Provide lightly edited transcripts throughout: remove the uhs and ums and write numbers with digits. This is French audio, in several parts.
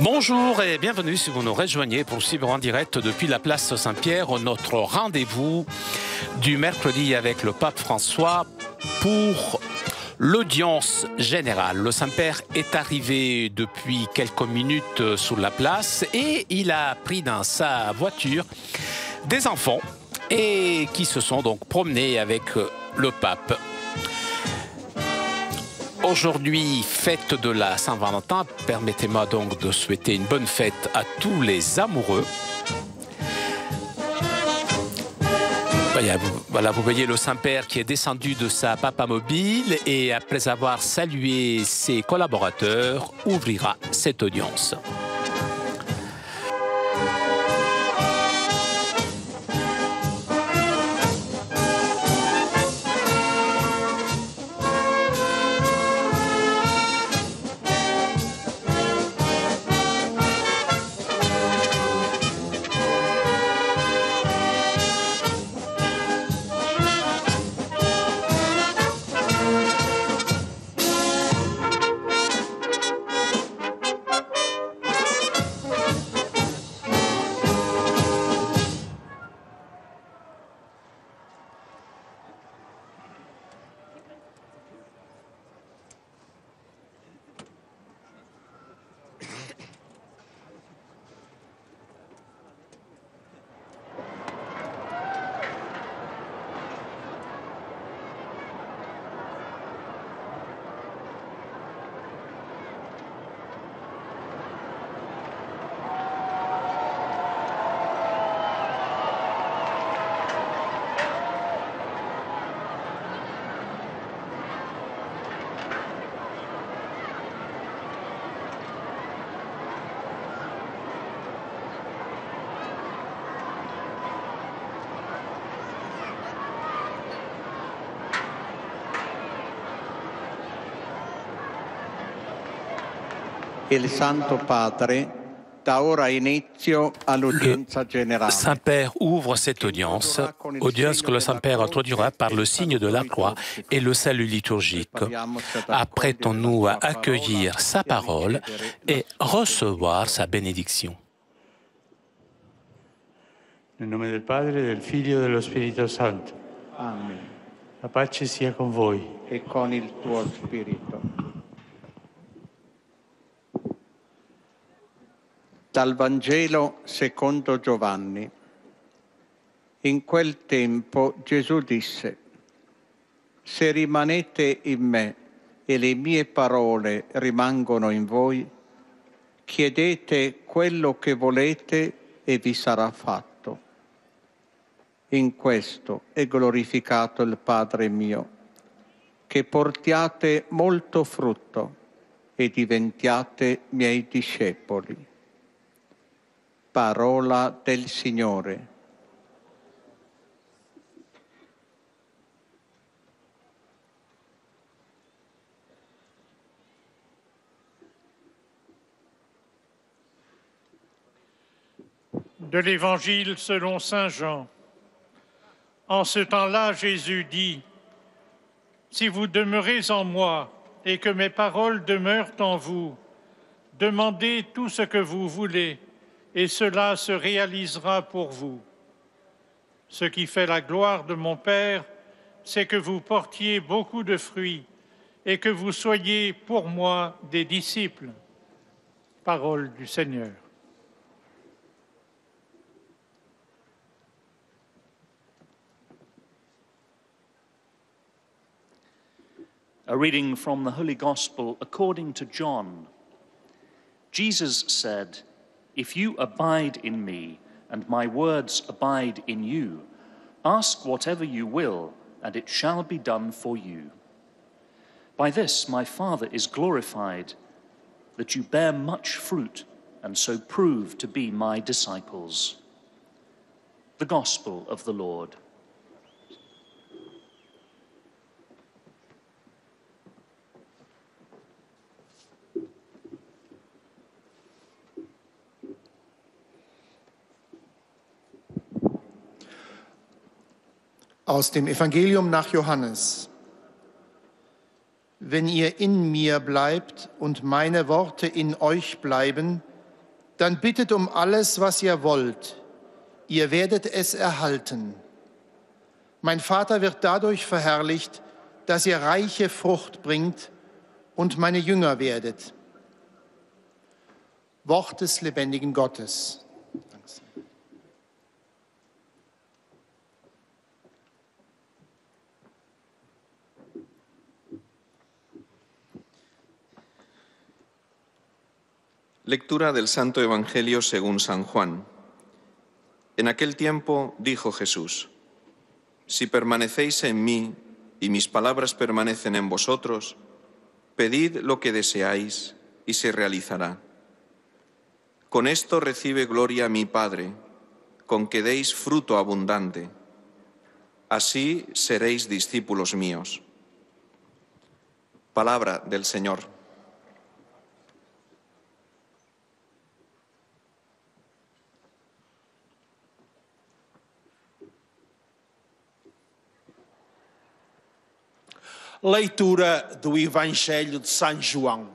Bonjour et bienvenue si vous nous rejoignez pour suivre en direct depuis la place Saint-Pierre notre rendez-vous du mercredi avec le pape François pour l'audience générale. Le Saint-Père est arrivé depuis quelques minutes sur la place et il a pris dans sa voiture des enfants et qui se sont donc promenés avec le pape. Aujourd'hui, fête de la Saint-Valentin, permettez-moi donc de souhaiter une bonne fête à tous les amoureux. Voilà, vous voyez le Saint-Père qui est descendu de sa papamobile et après avoir salué ses collaborateurs, ouvrira cette audience. Il Santo Padre dà ora inizio all'udienza generale. Le Saint-Père ouvre cette audience que le Saint-Père introduira par le signe de la croix et le salut liturgique. Apprêtons-nous à accueillir sa parole et recevoir sa bénédiction. Nel nome del Padre, del Figlio e dello Spirito Santo. Amen. La pace sia con voi. E con il tuo spirito. Dal Vangelo secondo Giovanni. In quel tempo Gesù disse: Se rimanete in me e le mie parole rimangono in voi, chiedete quello che volete e vi sarà fatto. In questo è glorificato il Padre mio, che portiate molto frutto e diventiate miei discepoli. Parola del Signore. De l'Évangile selon saint Jean. En ce temps-là, Jésus dit: Si vous demeurez en moi et que mes paroles demeurent en vous, demandez tout ce que vous voulez, et cela se réalisera pour vous. Ce qui fait la gloire de mon Père, c'est que vous portiez beaucoup de fruits et que vous soyez pour moi des disciples. Parole du Seigneur. A reading from the Holy Gospel according to John. Jesus said, If you abide in me, and my words abide in you, ask whatever you will, and it shall be done for you. By this my Father is glorified, that you bear much fruit, and so prove to be my disciples. The Gospel of the Lord. Aus dem Evangelium nach Johannes. Wenn ihr in mir bleibt und meine Worte in euch bleiben, Dann bittet um alles, was ihr wollt. Ihr werdet es erhalten. Mein Vater wird dadurch verherrlicht, dass ihr reiche Frucht bringt und meine Jünger werdet. Wort des lebendigen Gottes. Lectura del Santo Evangelio según San Juan. En aquel tiempo dijo Jesús: Si permanecéis en mí y mis palabras permanecen en vosotros, pedid lo que deseáis y se realizará. Con esto recibe gloria mi Padre, con que deis fruto abundante. Así seréis discípulos míos. Palabra del Señor. Leitura do Evangelho de São João.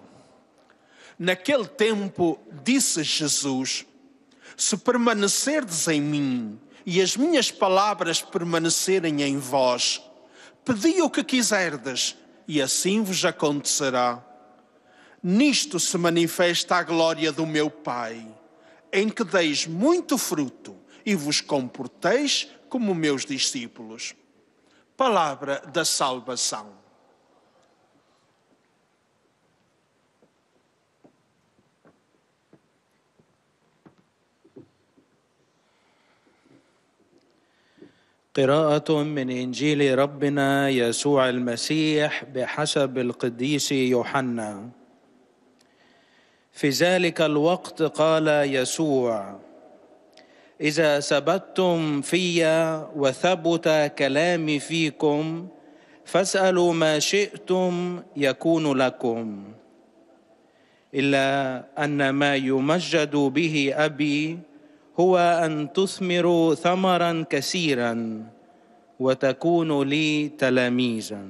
Naquele tempo disse Jesus: Se permanecerdes em mim e as minhas palavras permanecerem em vós, pedi o que quiserdes e assim vos acontecerá. Nisto se manifesta a glória do meu Pai, em que deis muito fruto e vos comporteis como meus discípulos. Palavra da salvação. قراءة من إنجيل ربنا يسوع المسيح بحسب القديس يوحنا. في ذلك الوقت قال يسوع: إذا ثبتتم في وثبت كلامي فيكم فاسألوا ما شئتم يكون لكم. إلا أن ما يمجد به أبي هو أن تثمروا ثمرا كثيرا وتكونوا لي تلاميذا.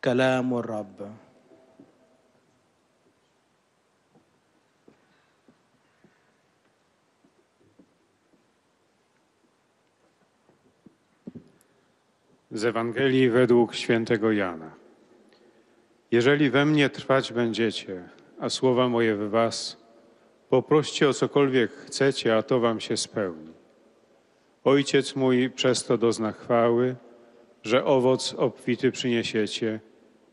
كلام الرب. Z Ewangelii według świętego Jana. Jeżeli we mnie trwać będziecie, a słowa moje w was, poproście o cokolwiek chcecie, a to wam się spełni. Ojciec mój przez to dozna chwały, że owoc obfity przyniesiecie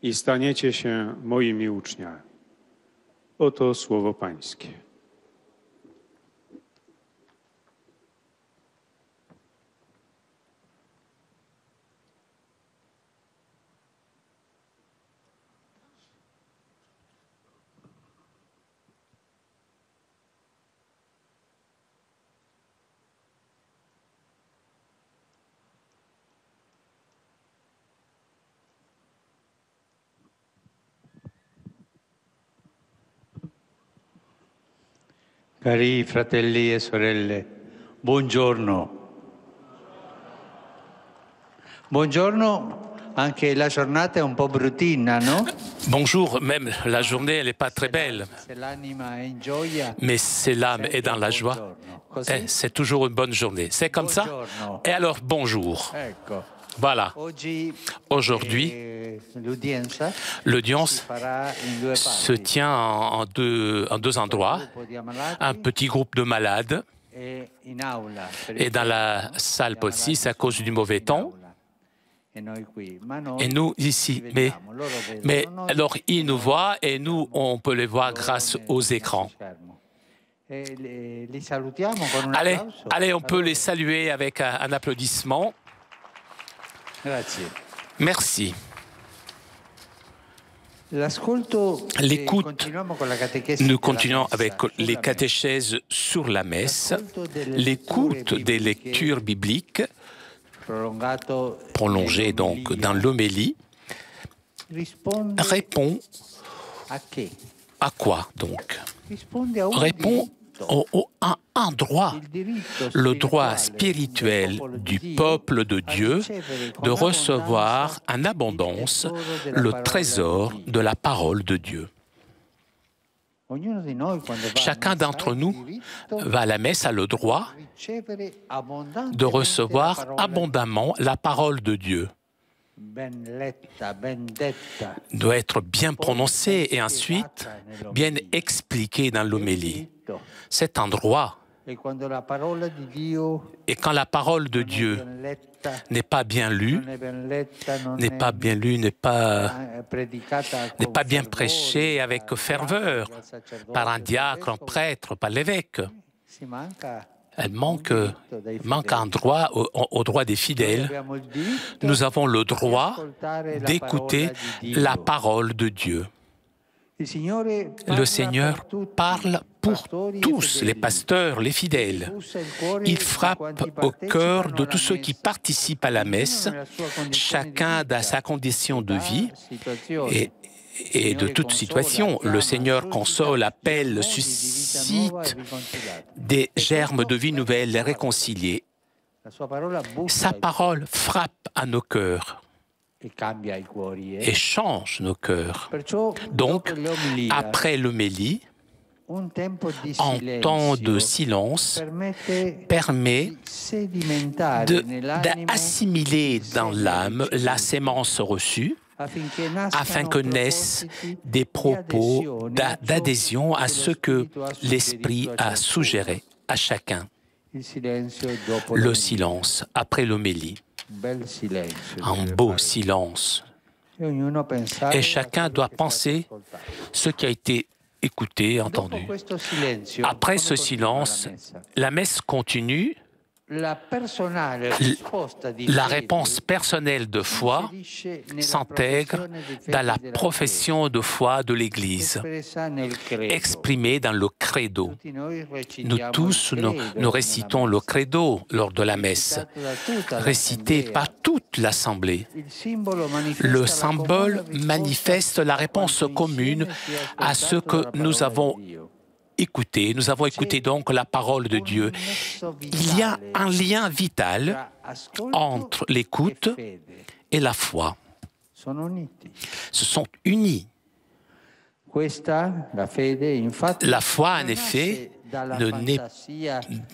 i staniecie się moimi uczniami. Oto słowo Pańskie. Cari fratelli e sorelle, buongiorno. Buongiorno, anche la giornata è un po' bruttina, no? Bonjour, même la journée, elle n'est pas très belle. Mais si l'âme est dans la joie, c'est toujours une bonne journée. C'est comme ça. Et alors, bonjour. Voilà. Aujourd'hui, l'audience se tient en deux endroits. Un petit groupe de malades et dans la salle Paul VI à cause du mauvais temps. Et nous ici. Mais alors, ils nous voient et nous, on peut les voir grâce aux écrans. Allez, on peut les saluer avec un applaudissement. Merci. L'écoute, nous continuons avec les catéchèses sur la messe, l'écoute des lectures bibliques, prolongées donc dans l'homélie, répond à quoi donc? Répond à un droit, le droit spirituel du peuple de Dieu de recevoir en abondance le trésor de la parole de Dieu. Chacun d'entre nous va à la messe a le droit de recevoir abondamment la parole de Dieu. Doit être bien prononcée et ensuite bien expliquée dans l'homélie. C'est un droit. Et quand la parole de Dieu n'est pas bien lue, n'est pas bien prêchée avec ferveur par un diacre, un prêtre, par l'évêque, elle manque un droit au droit des fidèles. Nous avons le droit d'écouter la parole de Dieu. Le Seigneur parle pour tous, les pasteurs, les fidèles. Il frappe au cœur de tous ceux qui participent à la messe, chacun dans sa condition de vie et de toute situation. Le Seigneur console, appelle, suscite des germes de vie nouvelle, les réconcilier. Sa parole frappe à nos cœurs et change nos cœurs. Donc, après l'homélie, un temps de silence permet d'assimiler dans l'âme la sémence reçue afin que naissent des propos d'adhésion à ce que l'Esprit a suggéré à chacun. Le silence après l'homélie. Un beau silence. Et chacun doit penser ce qui a été écouté, entendu. Après ce silence, la messe continue. La réponse personnelle de foi s'intègre dans la profession de foi de l'Église, exprimée dans le credo. Nous tous, nous récitons le credo lors de la messe, récité par toute l'Assemblée. Le symbole manifeste la réponse commune à ce que nous avons écouté. Nous avons écouté donc la parole de Dieu. Il y a un lien vital entre l'écoute et la foi. Ce sont unis. La foi, en effet, ne naît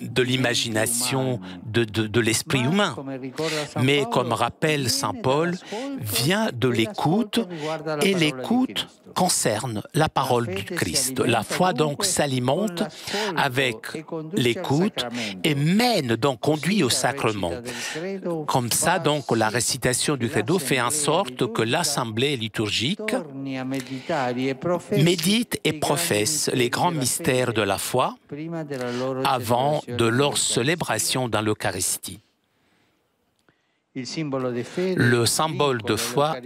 de l'imagination de l'esprit humain, mais comme rappelle saint Paul, vient de l'écoute, et l'écoute concerne la parole du Christ. La foi donc s'alimente avec l'écoute et mène donc, conduit au sacrement. Comme ça donc la récitation du credo fait en sorte que l'assemblée liturgique médite et professe les grands mystères de la foi avant de leur célébration dans l'Eucharistie. Le symbole de foi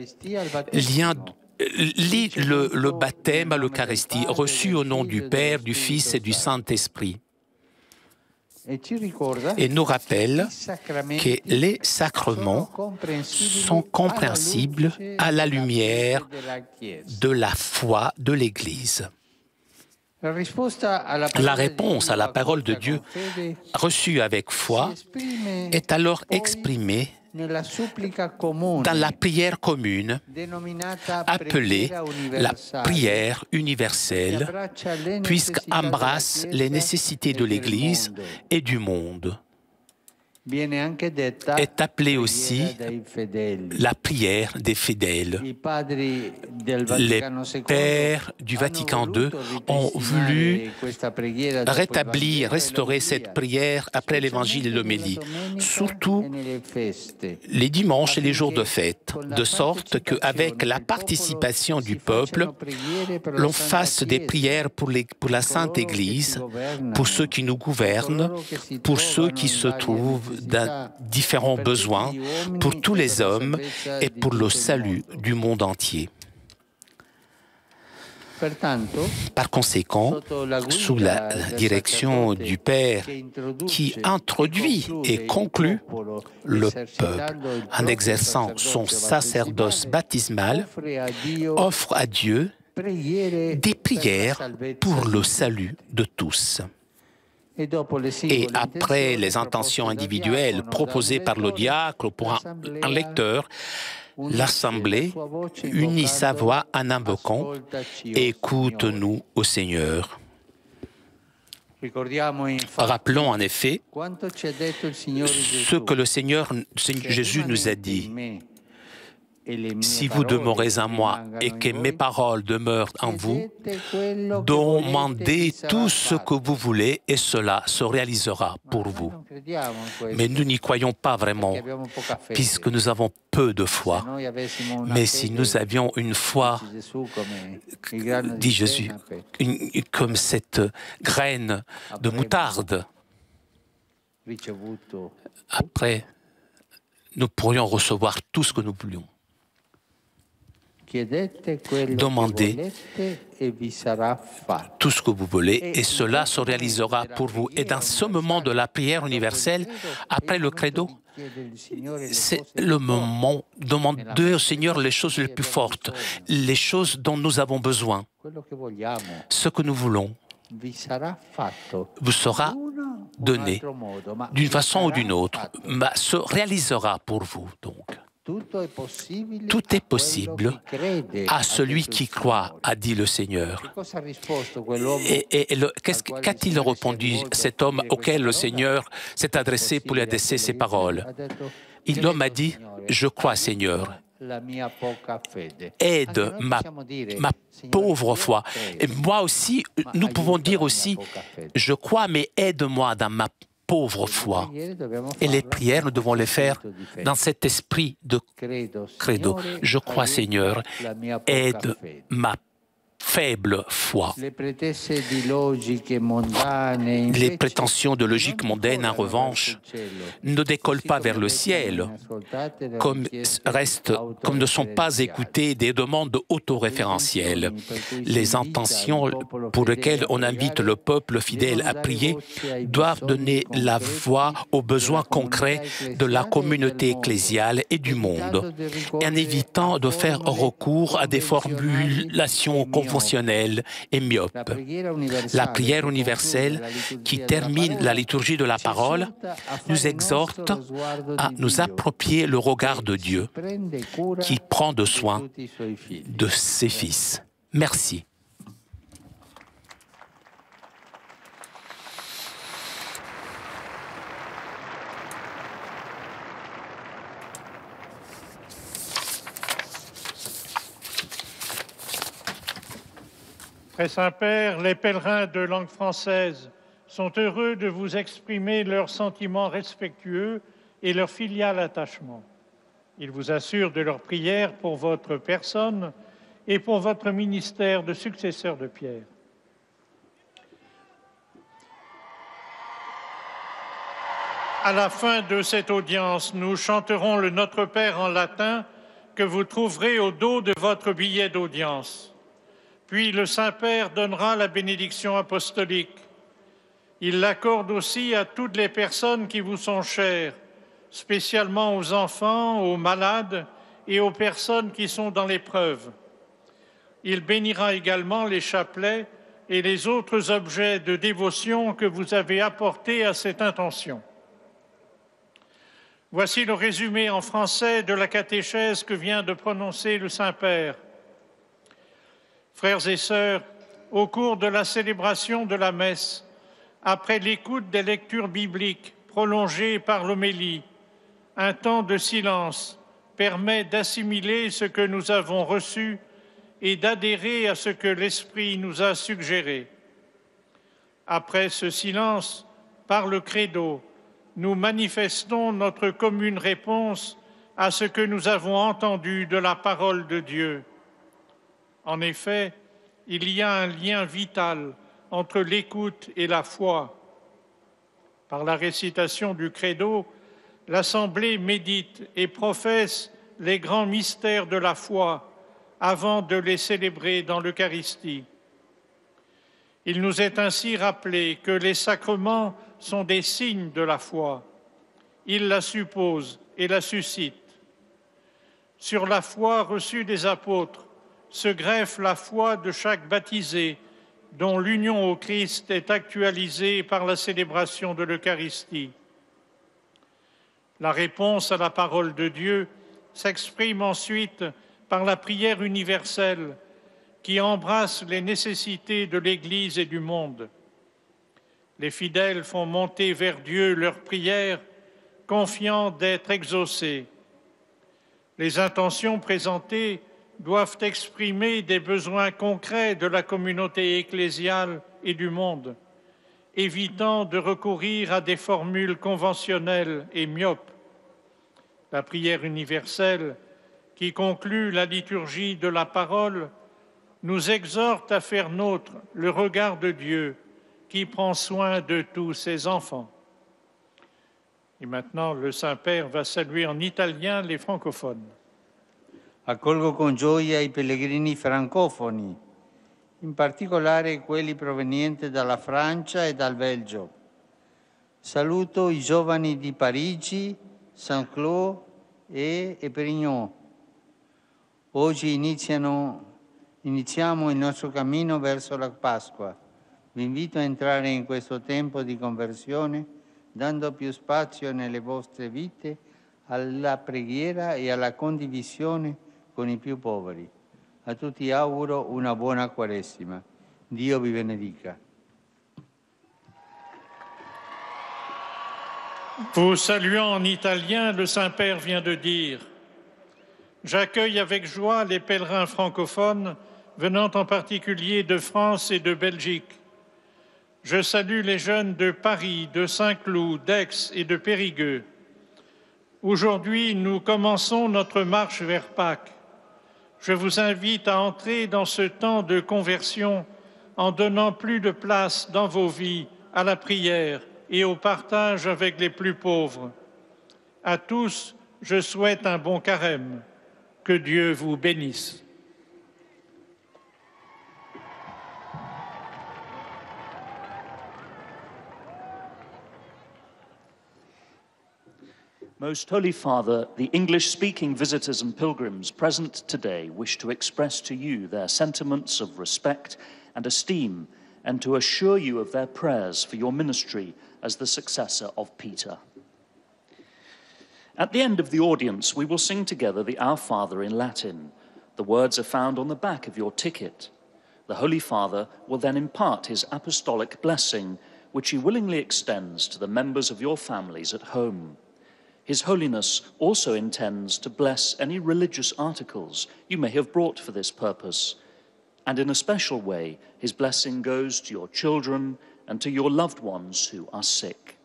lie le baptême à l'Eucharistie, reçu au nom du Père, du Fils et du Saint-Esprit. Et nous rappelle que les sacrements sont compréhensibles à la lumière de la foi de l'Église. La réponse à la parole de Dieu reçue avec foi est alors exprimée dans la prière commune, appelée la prière universelle, puisqu'embrasse les nécessités de l'Église et du monde. Est appelée aussi la prière des fidèles. Les pères du Vatican II ont voulu rétablir, restaurer cette prière après l'Évangile et l'homélie, surtout les dimanches et les jours de fête, de sorte qu'avec la participation du peuple, l'on fasse des prières pour la Sainte Église, pour ceux qui nous gouvernent, pour ceux qui se trouvent dans différents besoins, pour tous les hommes et pour le salut du monde entier. Par conséquent, sous la direction du Père qui introduit et conclut le peuple en exerçant son sacerdoce baptismal, offre à Dieu des prières pour le salut de tous. Et après les intentions individuelles proposées par le diacre pour un lecteur, l'Assemblée unit sa voix en invoquant « Écoute-nous, ô Seigneur ». Rappelons en effet ce que le Seigneur Jésus nous a dit. Si vous demeurez en moi et que mes paroles demeurent en vous, demandez tout ce que vous voulez et cela se réalisera pour vous. Mais nous n'y croyons pas vraiment, puisque nous avons peu de foi. Mais si nous avions une foi, dit Jésus, comme cette graine de moutarde, après, nous pourrions recevoir tout ce que nous voulions. Demandez tout ce que vous voulez et cela se réalisera pour vous. Et dans ce moment de la prière universelle, après le credo, c'est le moment de demander au Seigneur les choses les plus fortes, les choses dont nous avons besoin. Ce que nous voulons vous sera donné d'une façon ou d'une autre, mais se réalisera pour vous donc. Tout est possible à celui qui croit, a dit le Seigneur. Et qu'a-t-il répondu cet homme auquel le Seigneur s'est adressé pour lui adresser ces paroles? L'homme a dit, « Je crois, Seigneur, aide ma pauvre foi. » Et moi aussi, nous pouvons dire aussi, « Je crois, mais aide-moi dans ma pauvre foi. » Et les prières, nous devons les faire dans cet esprit de credo. Je crois, Seigneur, aide ma faible foi. Les prétentions de logique mondaine, en revanche, ne décollent pas vers le ciel, comme ne sont pas écoutées des demandes autoréférentielles. Les intentions pour lesquelles on invite le peuple fidèle à prier doivent donner la voix aux besoins concrets de la communauté ecclésiale et du monde, en évitant de faire recours à des formulations conventionnelles et myopes. La prière universelle qui termine la liturgie de la parole nous exhorte à nous approprier le regard de Dieu qui prend de soin de ses fils. Merci. Très Saint-Père, les pèlerins de langue française sont heureux de vous exprimer leurs sentiments respectueux et leur filial attachement. Ils vous assurent de leur prière pour votre personne et pour votre ministère de successeur de Pierre. À la fin de cette audience, nous chanterons le Notre Père en latin que vous trouverez au dos de votre billet d'audience. Puis le Saint-Père donnera la bénédiction apostolique. Il l'accorde aussi à toutes les personnes qui vous sont chères, spécialement aux enfants, aux malades et aux personnes qui sont dans l'épreuve. Il bénira également les chapelets et les autres objets de dévotion que vous avez apportés à cette intention. Voici le résumé en français de la catéchèse que vient de prononcer le Saint-Père. Frères et sœurs, au cours de la célébration de la messe, après l'écoute des lectures bibliques prolongées par l'homélie, un temps de silence permet d'assimiler ce que nous avons reçu et d'adhérer à ce que l'Esprit nous a suggéré. Après ce silence, par le credo, nous manifestons notre commune réponse à ce que nous avons entendu de la parole de Dieu. En effet, il y a un lien vital entre l'écoute et la foi. Par la récitation du credo, l'Assemblée médite et professe les grands mystères de la foi avant de les célébrer dans l'Eucharistie. Il nous est ainsi rappelé que les sacrements sont des signes de la foi. Ils la supposent et la suscitent. Sur la foi reçue des apôtres se greffe la foi de chaque baptisé, dont l'union au Christ est actualisée par la célébration de l'Eucharistie. La réponse à la parole de Dieu s'exprime ensuite par la prière universelle qui embrasse les nécessités de l'Église et du monde. Les fidèles font monter vers Dieu leurs prières, confiants d'être exaucées. Les intentions présentées doivent exprimer des besoins concrets de la communauté ecclésiale et du monde, évitant de recourir à des formules conventionnelles et myopes. La prière universelle, qui conclut la liturgie de la parole, nous exhorte à faire nôtre le regard de Dieu qui prend soin de tous ses enfants. Et maintenant, le Saint-Père va saluer en italien les francophones. Accolgo con gioia i pellegrini francofoni, in particolare quelli provenienti dalla Francia e dal Belgio. Saluto i giovani di Parigi, Saint-Cloud e Épérignon. Oggi iniziamo il nostro cammino verso la Pasqua. Vi invito a entrare in questo tempo di conversione, dando più spazio nelle vostre vite alla preghiera e alla condivisione con i più poveri. A tutti auguro una buona Quaresima. Dio vi benedica. Vous saluant en italien, le Saint-Père vient de dire « J'accueille avec joie les pèlerins francophones venant en particulier de France et de Belgique. Je salue les jeunes de Paris, de Saint-Cloud, d'Aix et de Périgueux. Aujourd'hui, nous commençons notre marche vers Pâques. Je vous invite à entrer dans ce temps de conversion en donnant plus de place dans vos vies à la prière et au partage avec les plus pauvres. À tous, je souhaite un bon carême. Que Dieu vous bénisse. Most Holy Father, the English-speaking visitors and pilgrims present today wish to express to you their sentiments of respect and esteem and to assure you of their prayers for your ministry as the successor of Peter. At the end of the audience, we will sing together the Our Father in Latin. The words are found on the back of your ticket. The Holy Father will then impart his apostolic blessing, which he willingly extends to the members of your families at home. His Holiness also intends to bless any religious articles you may have brought for this purpose. And in a special way, his blessing goes to your children and to your loved ones who are sick.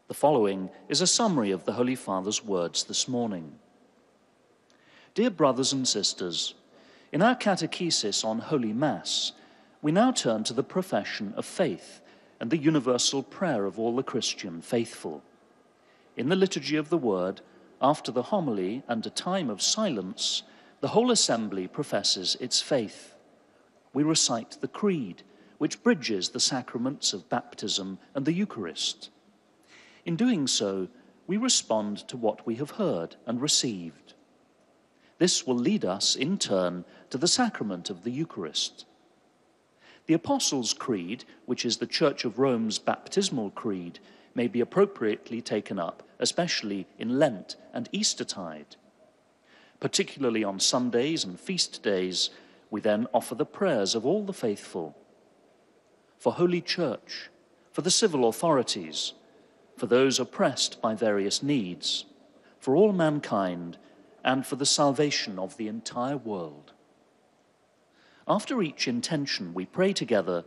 The following is a summary of the Holy Father's words this morning. Dear brothers and sisters, in our catechesis on Holy Mass, we now turn to the profession of faith and the universal prayer of all the Christian faithful. In the Liturgy of the Word, after the homily and a time of silence, the whole assembly professes its faith. We recite the Creed, which bridges the sacraments of baptism and the Eucharist. In doing so, we respond to what we have heard and received. This will lead us, in turn, to the sacrament of the Eucharist. The Apostles' Creed, which is the Church of Rome's baptismal creed, may be appropriately taken up, especially in Lent and Eastertide. Particularly on Sundays and feast days, we then offer the prayers of all the faithful. For Holy Church, for the civil authorities, for those oppressed by various needs, for all mankind, and for the salvation of the entire world. After each intention, we pray together,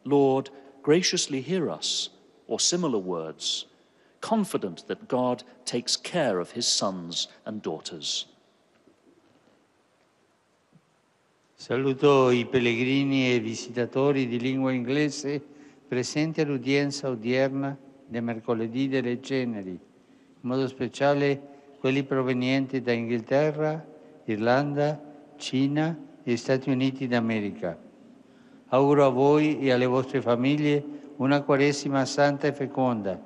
Lord, graciously hear us, or similar words, confident that God takes care of his sons and daughters. Saluto i pellegrini e visitatori di lingua inglese presenti all'udienza odierna del mercoledì delle Ceneri, in modo speciale quelli provenienti da Inghilterra, Irlanda, Cina e Stati Uniti d'America. Auguro a voi e alle vostre famiglie una Quaresima santa e feconda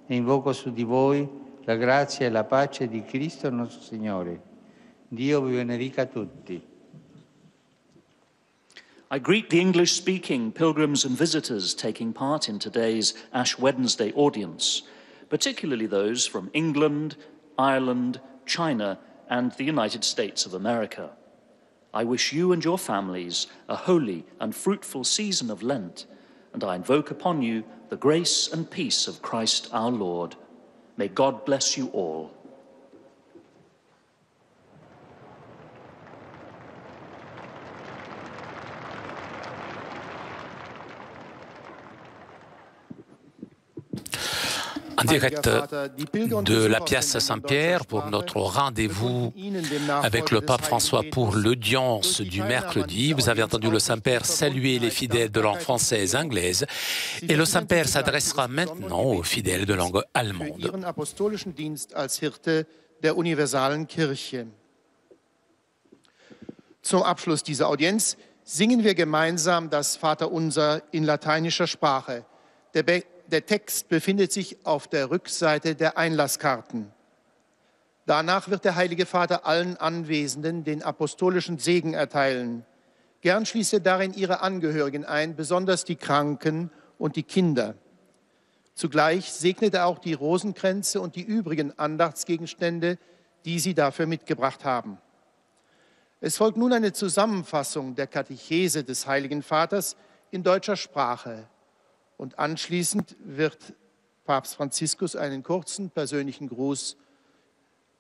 e invoco su di voi la grazia e la pace di Cristo nostro Signore. Dio vi benedica tutti. I greet the English-speaking pilgrims and visitors taking part in today's Ash Wednesday audience, particularly those from England, Ireland, China, and the United States of America. I wish you and your families a holy and fruitful season of Lent, and I invoke upon you the grace and peace of Christ our Lord. May God bless you all. En direct de la pièce Saint-Pierre pour notre rendez-vous avec le pape François pour l'audience du mercredi. Vous avez entendu le Saint-Père saluer les fidèles de langue française et anglaise et le Saint-Père s'adressera maintenant aux fidèles de langue allemande. Zum Abschluss dieser Audienz singen wir gemeinsam das Vaterunser in lateinischer Sprache. Der Text befindet sich auf der Rückseite der Einlasskarten. Danach wird der Heilige Vater allen Anwesenden den apostolischen Segen erteilen. Gern schließt er darin ihre Angehörigen ein, besonders die Kranken und die Kinder. Zugleich segnet er auch die Rosenkränze und die übrigen Andachtsgegenstände, die sie dafür mitgebracht haben. Es folgt nun eine Zusammenfassung der Katechese des Heiligen Vaters in deutscher Sprache. Und anschließend wird Papst Franziskus einen kurzen persönlichen Gruß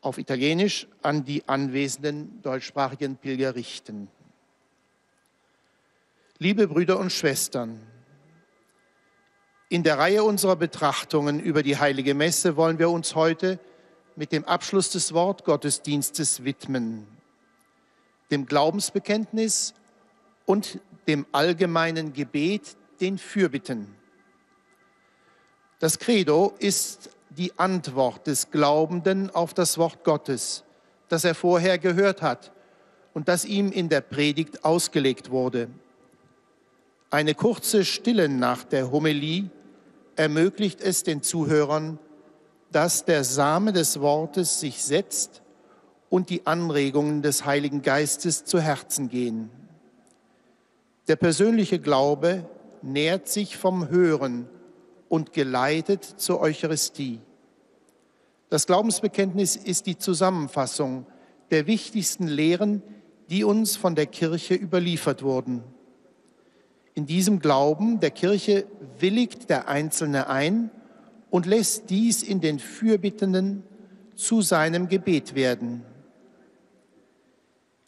auf Italienisch an die anwesenden deutschsprachigen Pilger richten. Liebe Brüder und Schwestern, in der Reihe unserer Betrachtungen über die Heilige Messe wollen wir uns heute mit dem Abschluss des Wortgottesdienstes widmen, dem Glaubensbekenntnis und dem allgemeinen Gebet, den Fürbitten. Das Credo ist die Antwort des Glaubenden auf das Wort Gottes, das er vorher gehört hat und das ihm in der Predigt ausgelegt wurde. Eine kurze Stille nach der Homilie ermöglicht es den Zuhörern, dass der Same des Wortes sich setzt und die Anregungen des Heiligen Geistes zu Herzen gehen. Der persönliche Glaube nährt sich vom Hören und geleitet zur Eucharistie. Das Glaubensbekenntnis ist die Zusammenfassung der wichtigsten Lehren, die uns von der Kirche überliefert wurden. In diesem Glauben der Kirche willigt der Einzelne ein und lässt dies in den Fürbittenden zu seinem Gebet werden.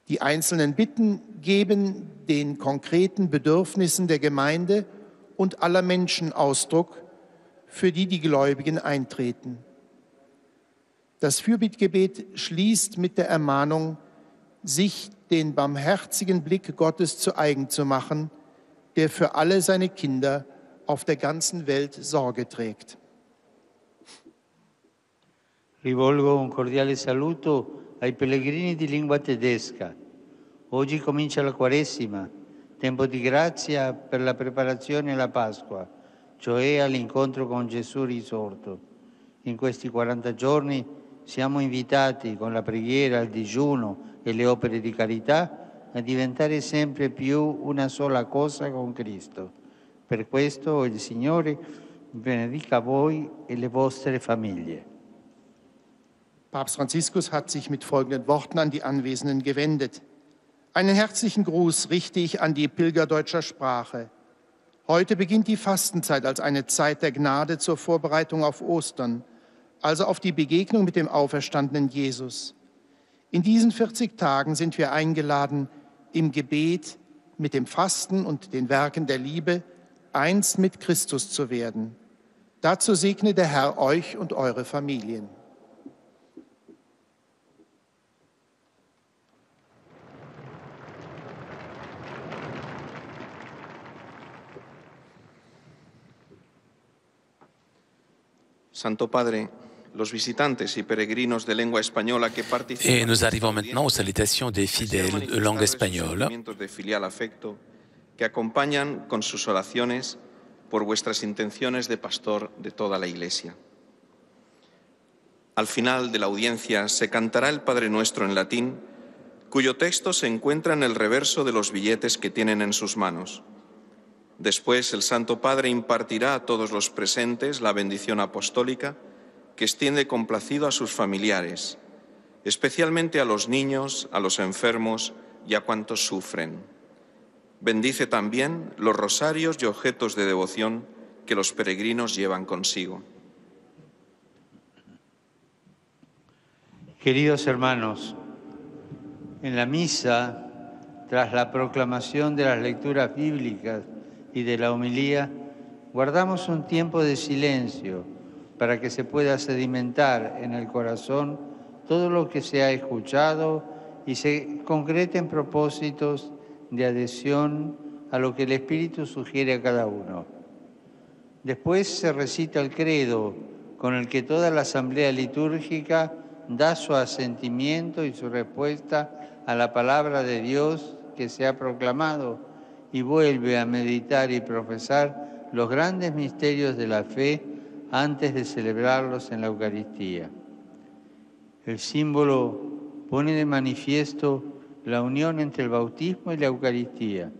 Die einzelnen Bitten geben den konkreten Bedürfnissen der Gemeinde und aller Menschen Ausdruck, für die die Gläubigen eintreten. Das Fürbittgebet schließt mit der Ermahnung, sich den barmherzigen Blick Gottes zu eigen zu machen, der für alle seine Kinder auf der ganzen Welt Sorge trägt. Rivolgo un cordiale saluto ai pellegrini di lingua tedesca. Oggi comincia la Quaresima, tempo di grazia per la preparazione alla Pasqua, cioè all'incontro con Gesù risorto. In questi 40 giorni siamo invitati con la preghiera, il digiuno e le opere di carità a diventare sempre più una sola cosa con Cristo. Per questo il Signore benedica voi e le vostre famiglie. Papst Franziskus hat sich mit folgenden Worten an die Anwesenden gewendet. Einen herzlichen Gruß richte ich an die Pilger deutscher Sprache. Heute beginnt die Fastenzeit als eine Zeit der Gnade zur Vorbereitung auf Ostern, also auf die Begegnung mit dem auferstandenen Jesus. In diesen 40 Tagen sind wir eingeladen, im Gebet, mit dem Fasten und den Werken der Liebe eins mit Christus zu werden. Dazu segne der Herr euch und eure Familien. Santo Padre, los visitantes y peregrinos de lengua española que participan Et nous arrivons maintenant aux salutations des fidèles de langue espagnole. De filial afecto que acompañan con sus oraciones por vuestras intenciones de pastor de toda la Iglesia. Al final de la audiencia se cantará el Padre Nuestro en latín, cuyo texto se encuentra en el reverso de los billetes que tienen en sus manos. Después el Santo Padre impartirá a todos los presentes la bendición apostólica que extiende complacido a sus familiares especialmente a los niños, a los enfermos y a cuantos sufren. Bendice también los rosarios y objetos de devoción que los peregrinos llevan consigo. Queridos hermanos, en la misa, tras la proclamación de las lecturas bíblicas y de la homilía, guardamos un tiempo de silencio para que se pueda sedimentar en el corazón todo lo que se ha escuchado y se concreten propósitos de adhesión a lo que el Espíritu sugiere a cada uno. Después se recita el credo, con el que toda la asamblea litúrgica da su asentimiento y su respuesta a la palabra de Dios que se ha proclamado y vuelve a meditar y profesar los grandes misterios de la fe antes de celebrarlos en la Eucaristía. El símbolo pone de manifiesto la unión entre el bautismo y la Eucaristía.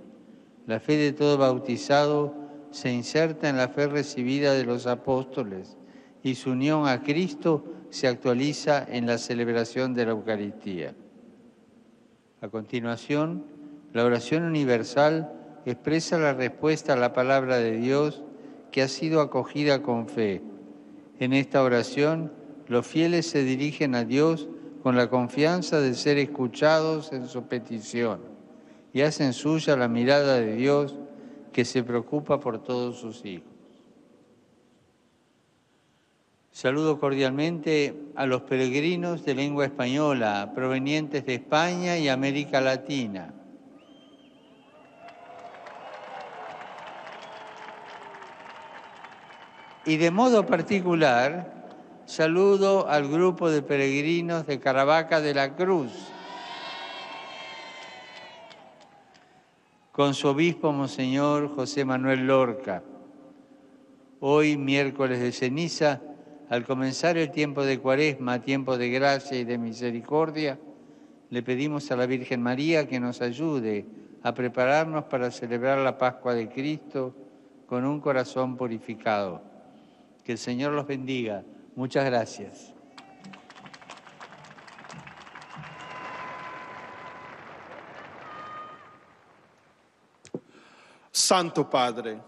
La fe de todo bautizado se inserta en la fe recibida de los apóstoles y su unión a Cristo se actualiza en la celebración de la Eucaristía. A continuación, la oración universal expresa la respuesta a la palabra de Dios que ha sido acogida con fe. En esta oración, los fieles se dirigen a Dios con la confianza de ser escuchados en su petición y hacen suya la mirada de Dios que se preocupa por todos sus hijos. Saludo cordialmente a los peregrinos de lengua española provenientes de España y América Latina. Y de modo particular, saludo al grupo de peregrinos de Caravaca de la Cruz, con su obispo Monseñor José Manuel Lorca. Hoy, miércoles de ceniza, al comenzar el tiempo de Cuaresma, tiempo de gracia y de misericordia, le pedimos a la Virgen María que nos ayude a prepararnos para celebrar la Pascua de Cristo con un corazón purificado. Que el Señor los bendiga. Muchas gracias. Santo Padre,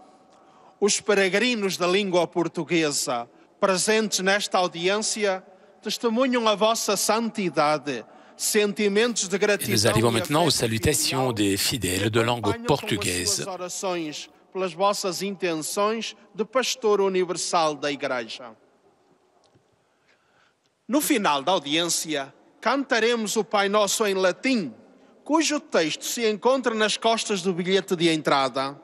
os peregrinos da língua portuguesa presentes nesta audiência testemunham a vossa santidade, sentimentos de gratidão. Nous arrivons maintenant aux salutations des fidèles de langue portugaise. Orações pelas vossas intenções de pastor universal da Igreja. No final da audiência, cantaremos o Pai Nosso em latim, cujo texto se encontra nas costas do bilhete de entrada.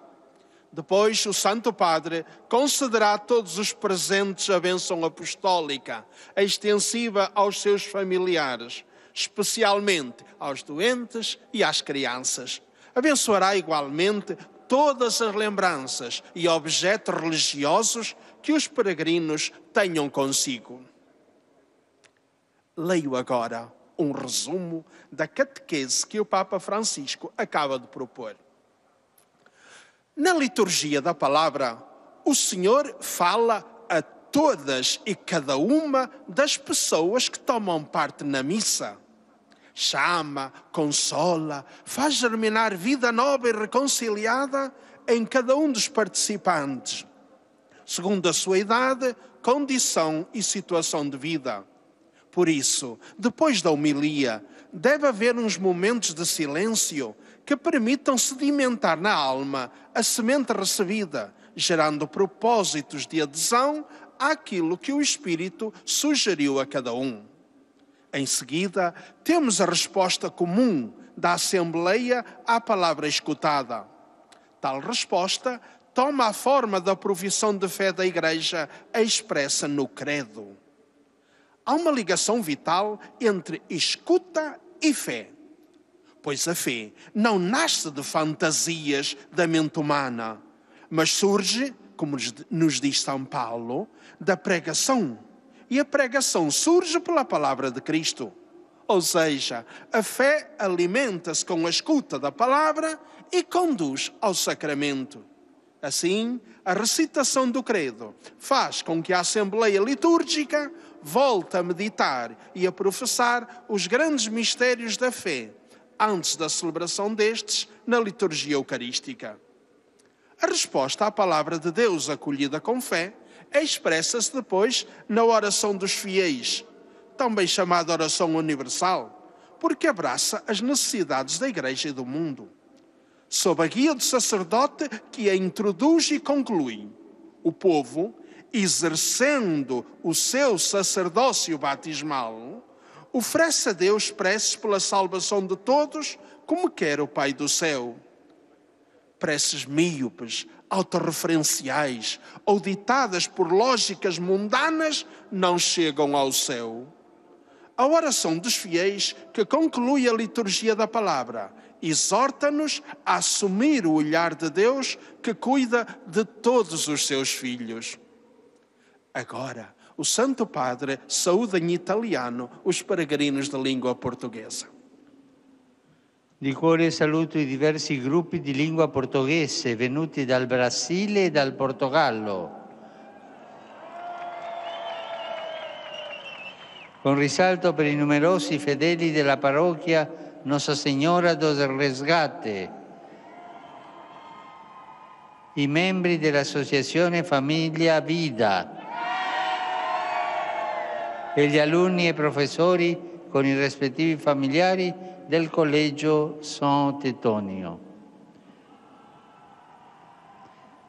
Depois, o Santo Padre concederá a todos os presentes a bênção apostólica, extensiva aos seus familiares, especialmente aos doentes e às crianças. Abençoará igualmente todas as lembranças e objetos religiosos que os peregrinos tenham consigo. Leio agora um resumo da catequese que o Papa Francisco acaba de propor. Na liturgia da palavra, o Senhor fala a todas e cada uma das pessoas que tomam parte na missa. Chama, consola, faz germinar vida nova e reconciliada em cada um dos participantes, segundo a sua idade, condição e situação de vida. Por isso, depois da homilia, deve haver uns momentos de silêncio que permitam sedimentar na alma a semente recebida, gerando propósitos de adesão àquilo que o Espírito sugeriu a cada um. Em seguida, temos a resposta comum da Assembleia à palavra escutada. Tal resposta toma a forma da profissão de fé da Igreja expressa no credo. Há uma ligação vital entre escuta e fé, pois a fé não nasce de fantasias da mente humana, mas surge, como nos diz São Paulo, da pregação. E a pregação surge pela palavra de Cristo. Ou seja, a fé alimenta-se com a escuta da palavra e conduz ao sacramento. Assim, a recitação do credo faz com que a Assembleia Litúrgica volta a meditar e a professar os grandes mistérios da fé, antes da celebração destes na liturgia eucarística. A resposta à palavra de Deus acolhida com fé expressa-se depois na oração dos fiéis, também chamada oração universal, porque abraça as necessidades da Igreja e do mundo. Sob a guia do sacerdote que a introduz e conclui, o povo, exercendo o seu sacerdócio batismal, oferece a Deus preces pela salvação de todos, como quer o Pai do céu. Preces míopes, autorreferenciais ou ditadas por lógicas mundanas não chegam ao céu. A oração dos fiéis, que conclui a liturgia da palavra, exorta-nos a assumir o olhar de Deus que cuida de todos os seus filhos. Agora, o Santo Padre saúda em italiano os peregrinos de língua portuguesa. Di cuore saluto i diversi gruppi di lingua portoghese venuti dal Brasile e dal Portogallo. Con risalto per i numerosi fedeli della parrocchia Nossa Senhora do Resgate, i membri dell'Associazione Famiglia Vida e gli alunni e professori con i rispettivi familiari del Collegio Sant'Antonio.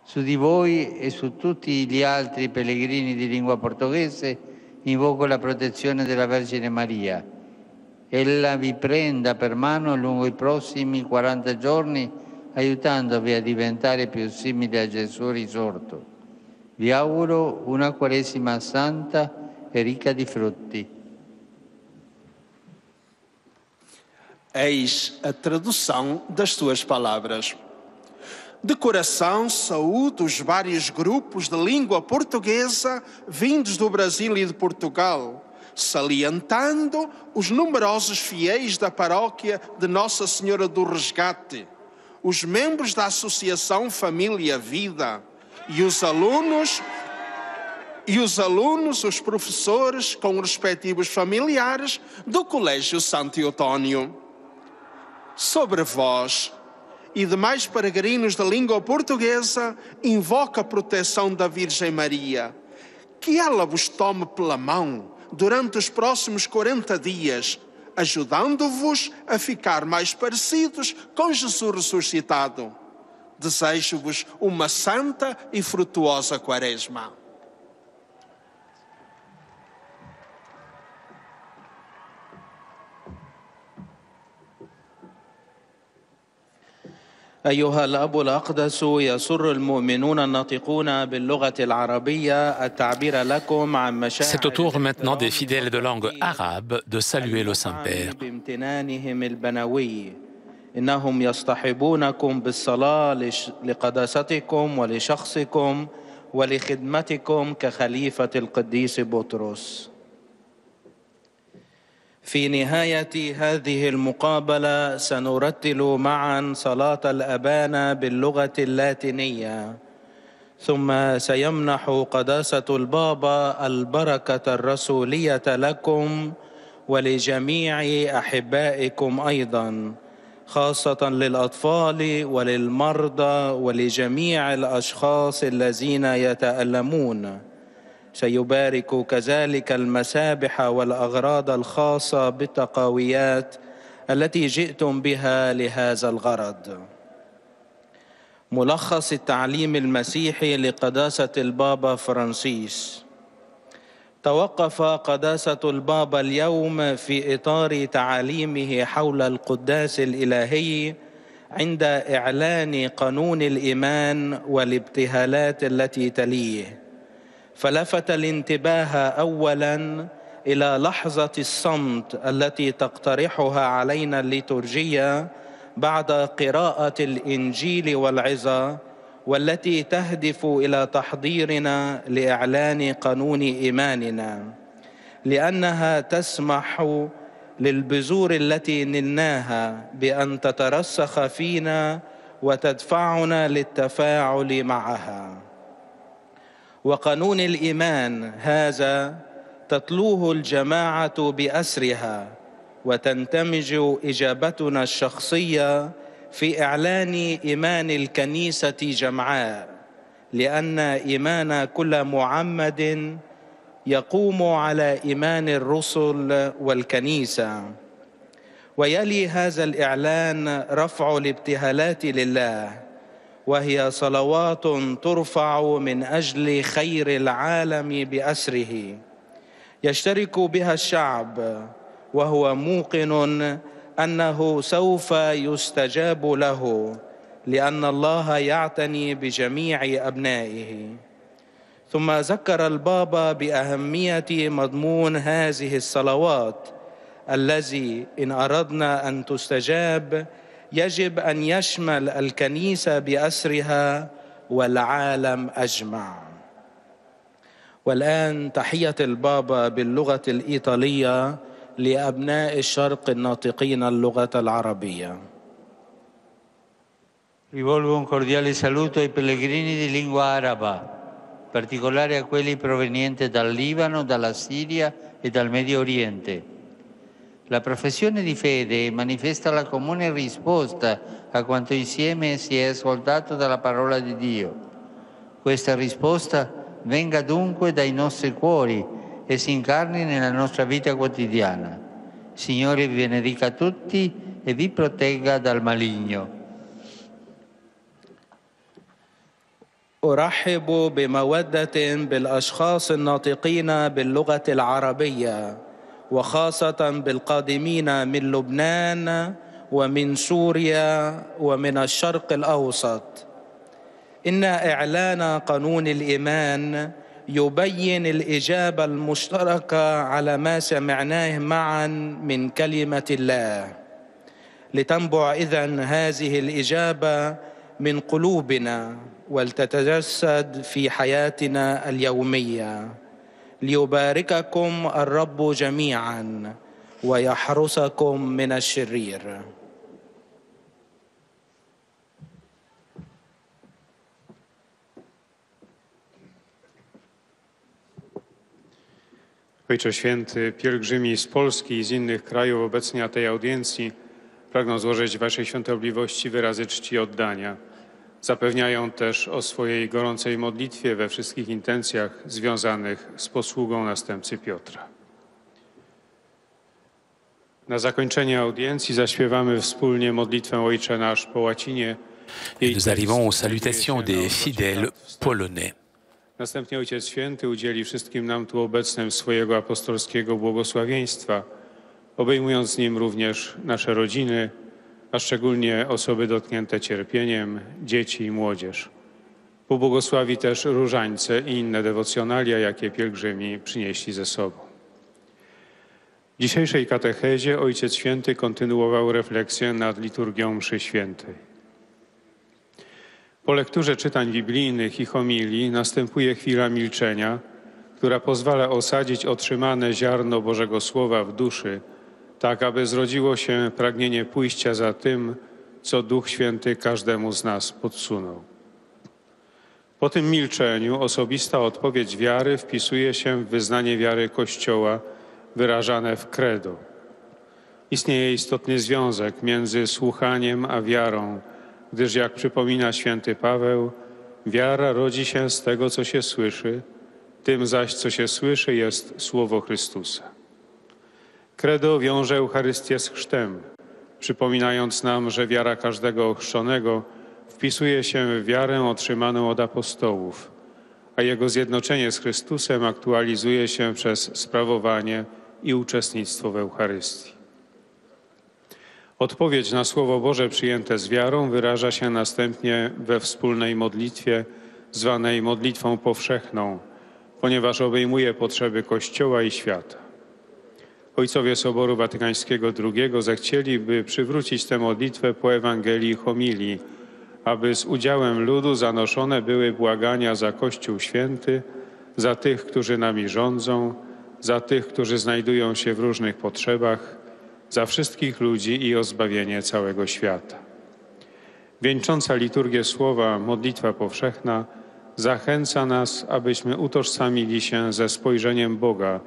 Su di voi e su tutti gli altri pellegrini di lingua portoghese invoco la protezione della Vergine Maria. Ella vi prenda per mano lungo i prossimi 40 giorni, aiutandovi a diventare più simili a Gesù risorto. Vi auguro una Quaresima santa e ricca di frutti. Eis a tradução das suas palavras. De coração, saúdo os vários grupos de língua portuguesa vindos do Brasil e de Portugal, salientando os numerosos fiéis da paróquia de Nossa Senhora do Resgate, os membros da Associação Família Vida e os alunos, os professores com os respectivos familiares do Colégio Santo Antônio. Sobre vós e demais peregrinos da língua portuguesa, invoco a proteção da Virgem Maria, que ela vos tome pela mão durante os próximos 40 dias, ajudando-vos a ficar mais parecidos com Jesus ressuscitado. Desejo-vos uma santa e frutuosa Quaresma. أيها الأب الأقدس، يسر المؤمنون الناطقون باللغة العربية التعبير لكم عن مشاعر C'est au tour maintenant des fidèles de langue arabe de saluer le Saint-Père. بامتنانهم البنوي. إنهم يصطحبونكم بالصلاة لقداستكم ولشخصكم ولخدمتكم كخليفة القديس بطرس. في نهاية هذه المقابلة سنرتل معا صلاة الأبانا باللغة اللاتينية، ثم سيمنح قداسة البابا البركة الرسولية لكم ولجميع أحبائكم أيضا، خاصة للأطفال وللمرضى ولجميع الأشخاص الذين يتألمون. سيبارك كذلك المسابح والأغراض الخاصة بالتقاويات التي جئتم بها لهذا الغرض. ملخص التعليم المسيحي لقداسة البابا فرانسيس. توقف قداسة البابا اليوم في إطار تعاليمه حول القداس الإلهي عند إعلان قانون الإيمان والابتهالات التي تليه، فلفت الانتباه أولاً إلى لحظة الصمت التي تقترحها علينا الليتورجية بعد قراءة الإنجيل والعظة، والتي تهدف إلى تحضيرنا لإعلان قانون إيماننا، لأنها تسمح للبذور التي نلناها بأن تترسخ فينا وتدفعنا للتفاعل معها. وقانون الإيمان هذا تتلوه الجماعة بأسرها، وتندمج إجابتنا الشخصية في إعلان إيمان الكنيسة جمعاء، لأن إيمان كل معمد يقوم على إيمان الرسل والكنيسة. ويلي هذا الإعلان رفع الابتهالات لله، وهي صلوات ترفع من أجل خير العالم بأسره، يشترك بها الشعب وهو موقن أنه سوف يستجاب له، لأن الله يعتني بجميع أبنائه. ثم ذكر البابا بأهمية مضمون هذه الصلوات الذي إن أردنا أن تستجاب يجب أن يشمل الكنيسة بأسرها والعالم أجمع. والآن تحية البابا باللغة الإيطالية لأبناء الشرق الناطقين اللغة العربية. Rivolgo un cordiale saluto ai pellegrini di lingua araba, in particolare a quelli provenienti dal Libano, dalla Siria e dal Medio Oriente. La professione di fede manifesta la comune risposta a quanto insieme si è ascoltato dalla parola di Dio. Questa risposta venga dunque dai nostri cuori e si incarni nella nostra vita quotidiana. Il Signore vi benedica tutti e vi protegga dal maligno. أرحب بمودة بالأشخاص الناطقين باللغة العربية، وخاصة بالقادمين من لبنان ومن سوريا ومن الشرق الأوسط. إن إعلان قانون الإيمان يبين الإجابة المشتركة على ما سمعناه معا من كلمة الله، لتنبع إذن هذه الإجابة من قلوبنا ولتتجسد في حياتنا اليومية. ليبارككم الرب جميعا ويحرسكم من الشرير. Ojcze Święty, pielgrzymi z Polski i z innych krajów obecni na tej audiencji pragną złożyć Waszej Świątobliwości wyrazy czci i oddania. Zapewniają też o swojej gorącej modlitwie we wszystkich intencjach związanych z posługą następcy Piotra. Na zakończenie audiencji zaśpiewamy wspólnie modlitwę Ojcze Nasz po łacinie. Nous arrivons aux salutations des fidèles polonais. Następnie Ojciec Święty udzieli wszystkim nam tu obecnym swojego apostolskiego błogosławieństwa, obejmując nim również nasze rodziny, a szczególnie osoby dotknięte cierpieniem, dzieci i młodzież. Pobłogosławi też różańce i inne dewocjonalia, jakie pielgrzymi przynieśli ze sobą. W dzisiejszej katechezie Ojciec Święty kontynuował refleksję nad liturgią mszy świętej. Po lekturze czytań biblijnych i homilii następuje chwila milczenia, która pozwala osadzić otrzymane ziarno Bożego Słowa w duszy, tak aby zrodziło się pragnienie pójścia za tym, co Duch Święty każdemu z nas podsunął. Po tym milczeniu osobista odpowiedź wiary wpisuje się w wyznanie wiary Kościoła wyrażane w credo. Istnieje istotny związek między słuchaniem a wiarą, gdyż jak przypomina święty Paweł, wiara rodzi się z tego, co się słyszy, tym zaś, co się słyszy, jest Słowo Chrystusa. Credo wiąże Eucharystię z chrztem, przypominając nam, że wiara każdego ochrzczonego wpisuje się w wiarę otrzymaną od apostołów, a jego zjednoczenie z Chrystusem aktualizuje się przez sprawowanie i uczestnictwo w Eucharystii. Odpowiedź na Słowo Boże przyjęte z wiarą wyraża się następnie we wspólnej modlitwie zwanej modlitwą powszechną, ponieważ obejmuje potrzeby Kościoła i świata. Ojcowie Soboru Watykańskiego II zechcieli, by przywrócić tę modlitwę po Ewangelii i homilii, aby z udziałem ludu zanoszone były błagania za Kościół Święty, za tych, którzy nami rządzą, za tych, którzy znajdują się w różnych potrzebach, za wszystkich ludzi i o zbawienie całego świata. Wieńcząca liturgię Słowa modlitwa powszechna zachęca nas, abyśmy utożsamili się ze spojrzeniem Boga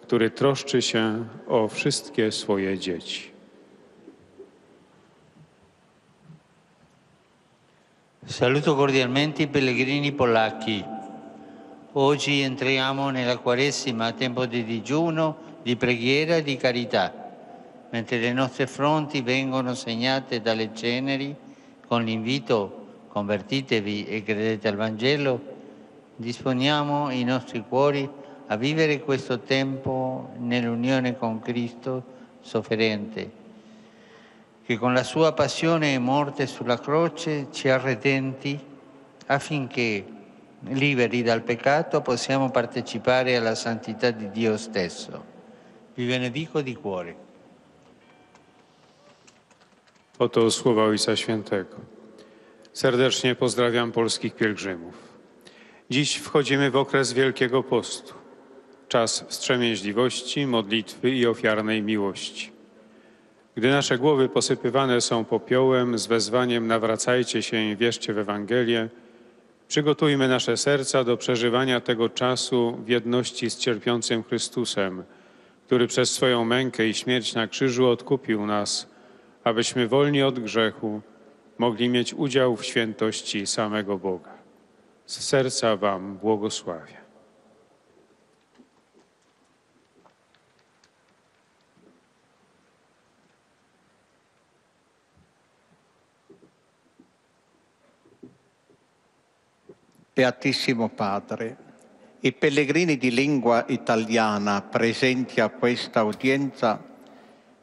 który troszczy się o wszystkie swoje dzieci. Saluto cordialmente i pellegrini polacchi. Oggi entriamo nella Quaresima, tempo di digiuno, di preghiera e di carità, mentre le nostre fronti vengono segnate dalle ceneri con l'invito convertitevi e credete al Vangelo, disponiamo i nostri cuori a vivere questo tempo nell'unione con Cristo sofferente, che con la sua passione e morte sulla croce ci ha redenti affinché, liberi dal peccato, possiamo partecipare alla santità di Dio stesso. Vi benedico di cuore. Oto słowa Ojca Świętego. Serdecznie pozdrawiam polskich pielgrzymów. Dziś wchodzimy w okres Wielkiego Postu, czas wstrzemięźliwości, modlitwy i ofiarnej miłości. Gdy nasze głowy posypywane są popiołem z wezwaniem nawracajcie się i wierzcie w Ewangelię, przygotujmy nasze serca do przeżywania tego czasu w jedności z cierpiącym Chrystusem, który przez swoją mękę i śmierć na krzyżu odkupił nas, abyśmy wolni od grzechu mogli mieć udział w świętości samego Boga. Z serca Wam błogosławię. Beatissimo Padre, i pellegrini di lingua italiana presenti a questa udienza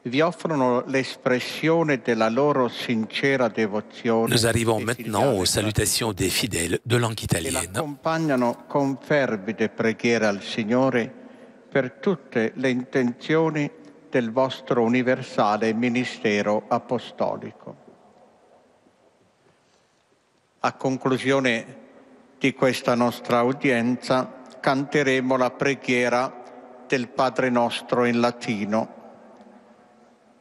vi offrono l'espressione della loro sincera devozione. Nous arrivons maintenant aux salutations des fidèles de langue E italienne. l'accompagnano con fervide preghiere al Signore per tutte le intenzioni del vostro universale ministero apostolico. A conclusione di questa nostra udienza canteremo la preghiera del Padre Nostro in latino.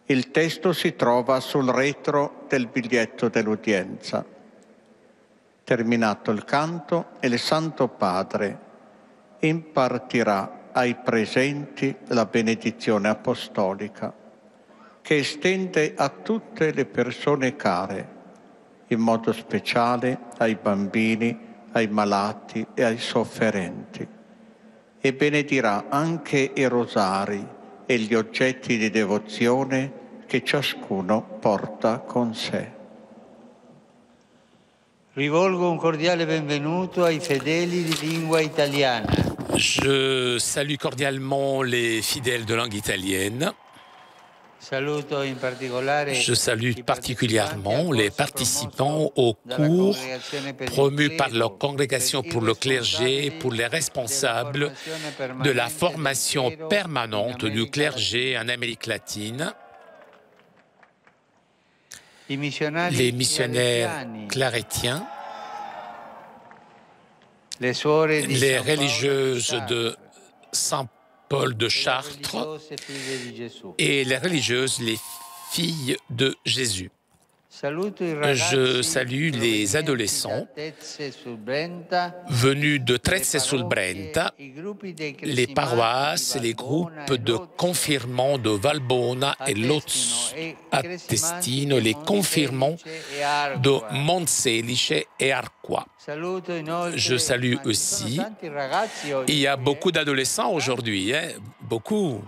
Il testo si trova sul retro del biglietto dell'udienza. Terminato il canto, il Santo Padre impartirà ai presenti la benedizione apostolica, che estende a tutte le persone care, in modo speciale ai bambini, ai malati e ai sofferenti, e benedirà anche i rosari e gli oggetti di devozione che ciascuno porta con sé. Rivolgo un cordiale benvenuto ai fedeli di lingua italiana. Je salue cordialement les fidèles de langue italienne. Je salue particulièrement les participants aux cours promus par leur congrégation pour le clergé, pour les responsables de la formation permanente du clergé en Amérique latine, les missionnaires clarétiens, les religieuses de Saint-Paul de Chartres et les religieuses, les filles de Jésus. Je salue les adolescents venus de Trezze sul Brenta, les paroisses, les groupes de confirmants de Valbona et Lozzo a Testino, les confirmants de Monselice et Arqua. Je salue aussi, il y a beaucoup d'adolescents aujourd'hui, beaucoup.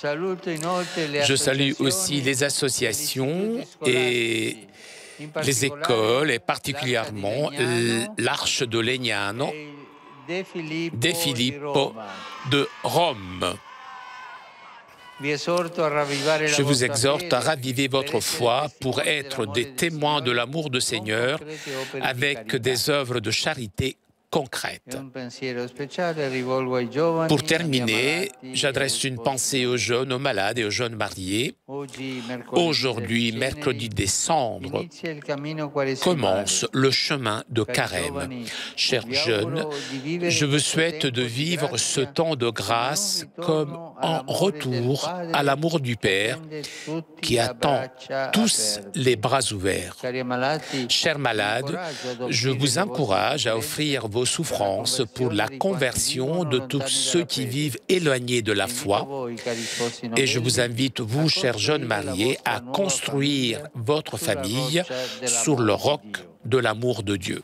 Je salue aussi les associations et les écoles, et particulièrement l'Arche de Legnano De Filippo de Rome. Je vous exhorte à raviver votre foi pour être des témoins de l'amour du Seigneur avec des œuvres de charité concrètes. Pour terminer, j'adresse une pensée aux jeunes, aux malades et aux jeunes mariés. Aujourd'hui, mercredi des cendres, commence le chemin de Carême. Chers jeunes, je vous souhaite de vivre ce temps de grâce comme un retour à l'amour du Père qui attend tous les bras ouverts. Chers malades, je vous encourage à offrir vos vos souffrances pour la conversion de tous ceux qui vivent éloignés de la foi. Et je vous invite, vous, chers jeunes mariés, à construire votre famille sur le roc de l'amour de Dieu.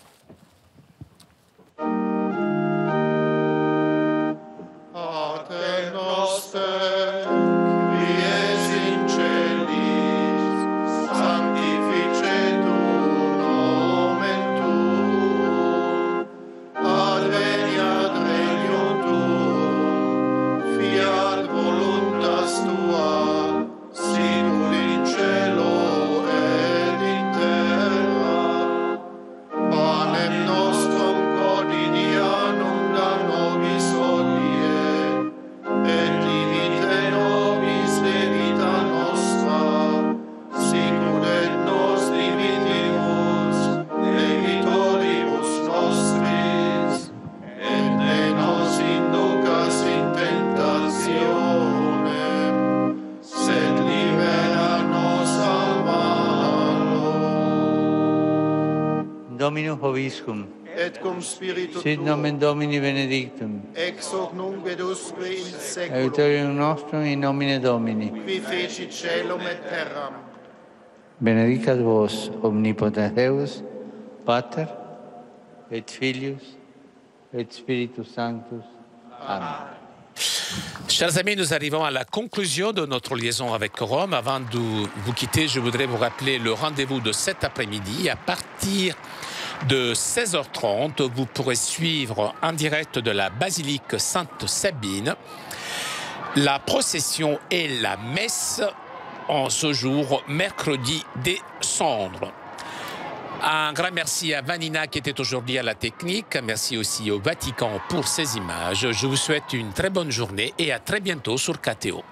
Dominus Hoviscum, et cum spiritu sit nomen Domini benedictum, ex hoc nunc et usque in seculum, aiuterium nostrum in nomine Domini. qui fecit caelum et terram. Benedicat vos omnipotens Deus, Pater, et Filius, et Spiritus Sanctus. Amen. Chers amis, nous arrivons à la conclusion de notre liaison avec Rome. Avant de vous quitter, je voudrais vous rappeler le rendez-vous de cet après-midi. À partir de 16h30, vous pourrez suivre en direct de la basilique Sainte-Sabine la procession et la messe en ce jour, mercredi des Cendres. Un grand merci à Vanina qui était aujourd'hui à la technique. Merci aussi au Vatican pour ces images. Je vous souhaite une très bonne journée et à très bientôt sur KTO.